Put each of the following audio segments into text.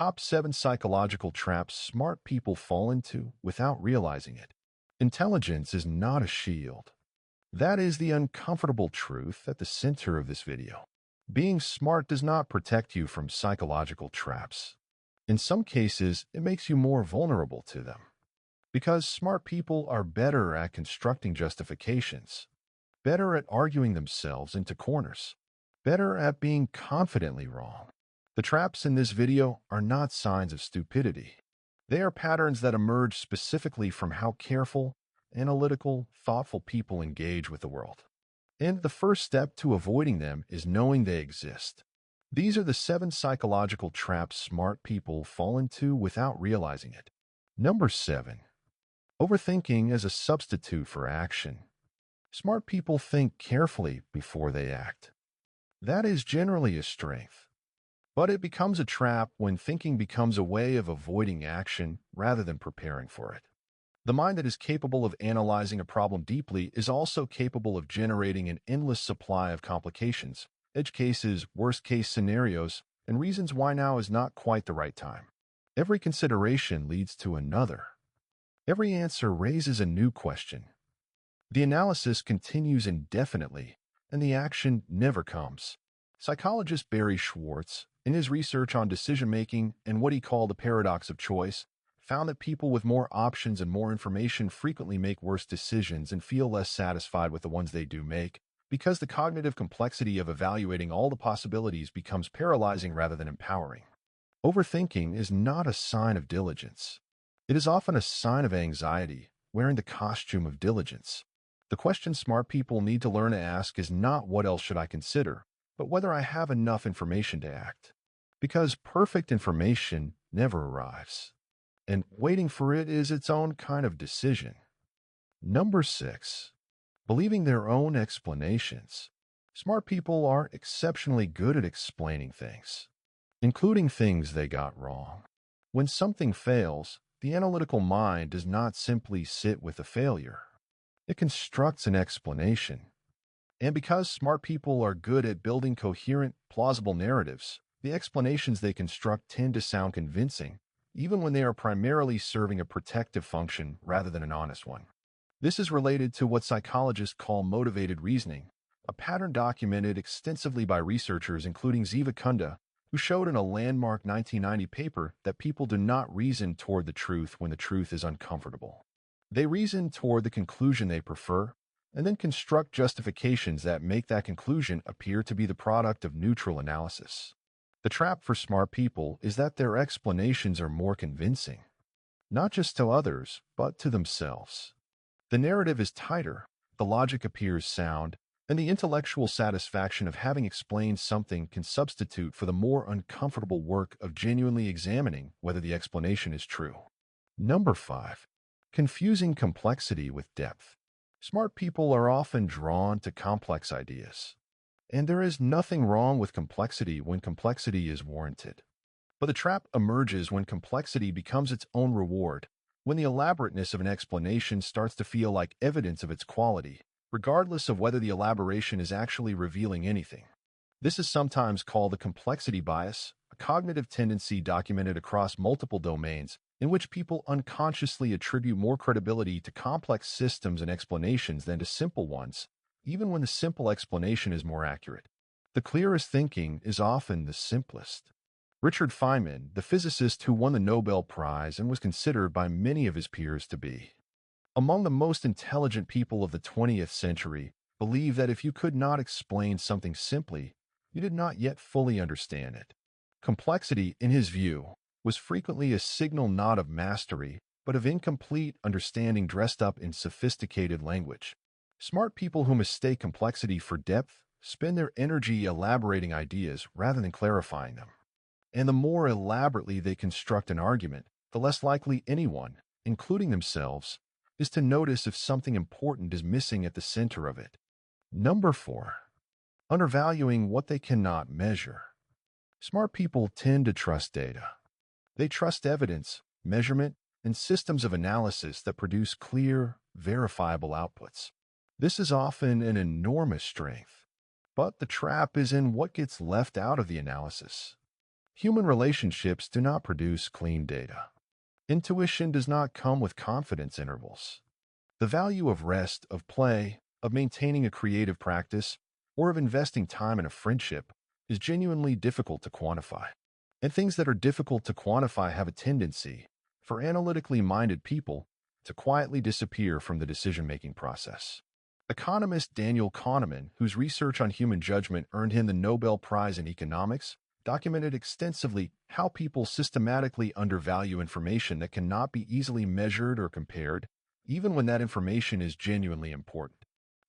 Top 7 psychological traps smart people fall into without realizing it. Intelligence is not a shield. That is the uncomfortable truth at the center of this video. Being smart does not protect you from psychological traps. In some cases, it makes you more vulnerable to them. Because smart people are better at constructing justifications, better at arguing themselves into corners, better at being confidently wrong. The traps in this video are not signs of stupidity. They are patterns that emerge specifically from how careful, analytical, thoughtful people engage with the world. And the first step to avoiding them is knowing they exist. These are the 7 psychological traps smart people fall into without realizing it. Number 7. Overthinking as a substitute for action. Smart people think carefully before they act. That is generally a strength. But it becomes a trap when thinking becomes a way of avoiding action rather than preparing for it. The mind that is capable of analyzing a problem deeply is also capable of generating an endless supply of complications, edge cases, worst-case scenarios, and reasons why now is not quite the right time. Every consideration leads to another. Every answer raises a new question. The analysis continues indefinitely, and the action never comes. Psychologist Barry Schwartz, in his research on decision-making and what he called the paradox of choice, found that people with more options and more information frequently make worse decisions and feel less satisfied with the ones they do make, because the cognitive complexity of evaluating all the possibilities becomes paralyzing rather than empowering. Overthinking is not a sign of diligence. It is often a sign of anxiety, wearing the costume of diligence. The question smart people need to learn to ask is not what else should I consider, but whether I have enough information to act. Because perfect information never arrives, and waiting for it is its own kind of decision. Number 6. Believing their own explanations. Smart people are exceptionally good at explaining things, including things they got wrong. When something fails, the analytical mind does not simply sit with the failure. It constructs an explanation. And because smart people are good at building coherent, plausible narratives, the explanations they construct tend to sound convincing, even when they are primarily serving a protective function rather than an honest one. This is related to what psychologists call motivated reasoning, a pattern documented extensively by researchers including Ziva Kunda, who showed in a landmark 1990 paper that people do not reason toward the truth when the truth is uncomfortable. They reason toward the conclusion they prefer, and then construct justifications that make that conclusion appear to be the product of neutral analysis. The trap for smart people is that their explanations are more convincing, not just to others, but to themselves. The narrative is tighter, the logic appears sound, and the intellectual satisfaction of having explained something can substitute for the more uncomfortable work of genuinely examining whether the explanation is true. Number 5. Confusing complexity with depth. Smart people are often drawn to complex ideas. And there is nothing wrong with complexity when complexity is warranted. But the trap emerges when complexity becomes its own reward, when the elaborateness of an explanation starts to feel like evidence of its quality, regardless of whether the elaboration is actually revealing anything. This is sometimes called the complexity bias, a cognitive tendency documented across multiple domains in which people unconsciously attribute more credibility to complex systems and explanations than to simple ones, even when the simple explanation is more accurate. The clearest thinking is often the simplest. Richard Feynman, the physicist who won the Nobel Prize and was considered by many of his peers to be among the most intelligent people of the 20th century, believed that if you could not explain something simply, you did not yet fully understand it. Complexity, in his view, was frequently a signal not of mastery, but of incomplete understanding dressed up in sophisticated language. Smart people who mistake complexity for depth spend their energy elaborating ideas rather than clarifying them. And the more elaborately they construct an argument, the less likely anyone, including themselves, is to notice if something important is missing at the center of it. Number 4. Undervaluing what they cannot measure. Smart people tend to trust data. They trust evidence, measurement, and systems of analysis that produce clear, verifiable outputs. This is often an enormous strength. But the trap is in what gets left out of the analysis. Human relationships do not produce clean data. Intuition does not come with confidence intervals. The value of rest, of play, of maintaining a creative practice, or of investing time in a friendship is genuinely difficult to quantify. And things that are difficult to quantify have a tendency, for analytically minded people, to quietly disappear from the decision-making process. Economist Daniel Kahneman, whose research on human judgment earned him the Nobel Prize in Economics, documented extensively how people systematically undervalue information that cannot be easily measured or compared, even when that information is genuinely important.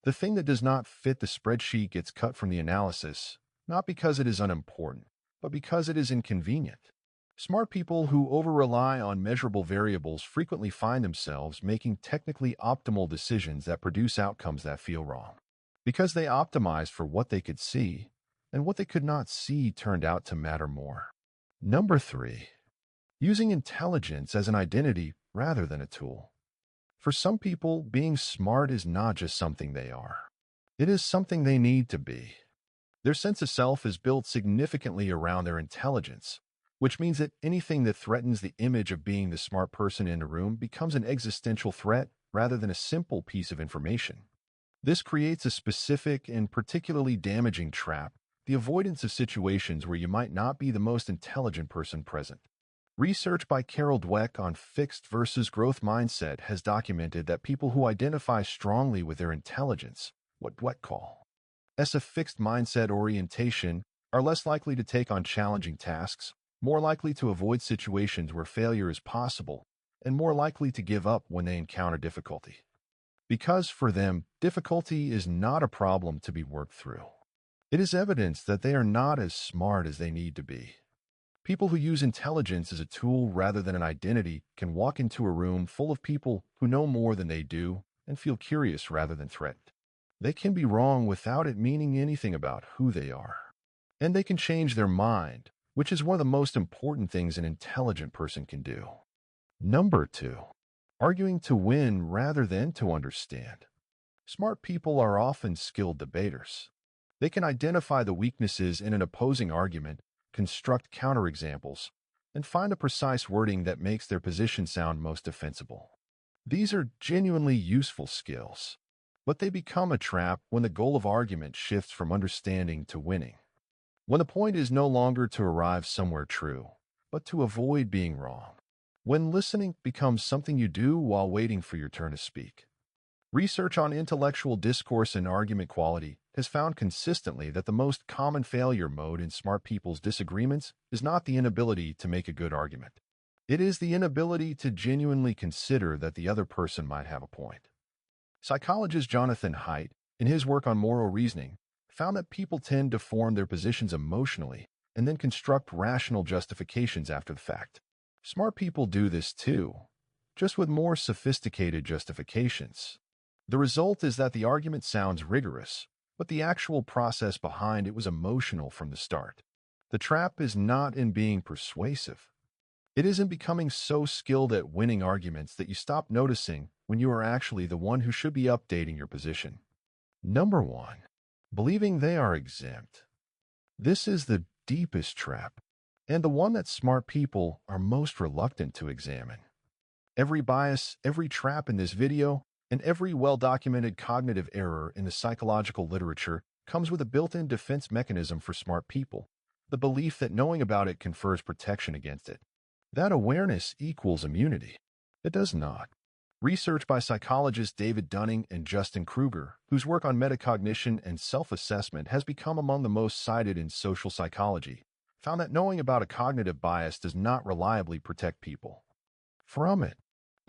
The thing that does not fit the spreadsheet gets cut from the analysis, not because it is unimportant, but because it is inconvenient. Smart people who over-rely on measurable variables frequently find themselves making technically optimal decisions that produce outcomes that feel wrong. Because they optimized for what they could see, and what they could not see turned out to matter more. Number 3. Using intelligence as an identity rather than a tool. For some people, being smart is not just something they are. It is something they need to be. Their sense of self is built significantly around their intelligence, which means that anything that threatens the image of being the smart person in a room becomes an existential threat rather than a simple piece of information. This creates a specific and particularly damaging trap, the avoidance of situations where you might not be the most intelligent person present. Research by Carol Dweck on fixed versus growth mindset has documented that people who identify strongly with their intelligence, what Dweck calls a fixed mindset orientation, are less likely to take on challenging tasks, more likely to avoid situations where failure is possible, and more likely to give up when they encounter difficulty. Because for them, difficulty is not a problem to be worked through. It is evidence that they are not as smart as they need to be. People who use intelligence as a tool rather than an identity can walk into a room full of people who know more than they do and feel curious rather than threatened. They can be wrong without it meaning anything about who they are. And they can change their mind, which is one of the most important things an intelligent person can do. Number 2. Arguing to win rather than to understand. Smart people are often skilled debaters. They can identify the weaknesses in an opposing argument, construct counterexamples, and find a precise wording that makes their position sound most defensible. These are genuinely useful skills, but they become a trap when the goal of argument shifts from understanding to winning. When the point is no longer to arrive somewhere true, but to avoid being wrong. When listening becomes something you do while waiting for your turn to speak. Research on intellectual discourse and argument quality has found consistently that the most common failure mode in smart people's disagreements is not the inability to make a good argument. It is the inability to genuinely consider that the other person might have a point. Psychologist Jonathan Haidt, in his work on moral reasoning, found that people tend to form their positions emotionally and then construct rational justifications after the fact. Smart people do this too, just with more sophisticated justifications. The result is that the argument sounds rigorous, but the actual process behind it was emotional from the start. The trap is not in being persuasive. It is in becoming so skilled at winning arguments that you stop noticing when you are actually the one who should be updating your position. Number 1. Believing they are exempt. This is the deepest trap, and the one that smart people are most reluctant to examine. Every bias, every trap in this video, and every well-documented cognitive error in the psychological literature comes with a built-in defense mechanism for smart people, the belief that knowing about it confers protection against it. That awareness equals immunity. It does not. Research by psychologists David Dunning and Justin Kruger, whose work on metacognition and self-assessment has become among the most cited in social psychology, found that knowing about a cognitive bias does not reliably protect people from it.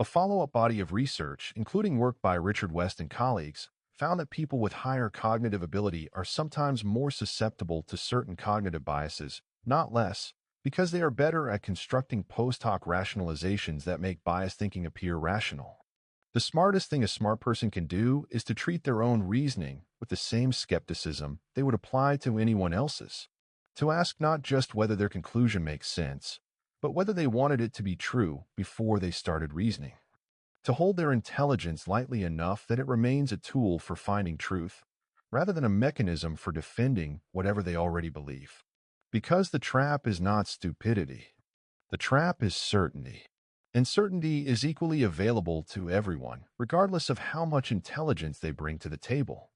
A follow-up body of research, including work by Richard West and colleagues, found that people with higher cognitive ability are sometimes more susceptible to certain cognitive biases, not less, because they are better at constructing post hoc rationalizations that make biased thinking appear rational. The smartest thing a smart person can do is to treat their own reasoning with the same skepticism they would apply to anyone else's. To ask not just whether their conclusion makes sense, but whether they wanted it to be true before they started reasoning. To hold their intelligence lightly enough that it remains a tool for finding truth, rather than a mechanism for defending whatever they already believe. Because the trap is not stupidity. The trap is certainty. And certainty is equally available to everyone, regardless of how much intelligence they bring to the table.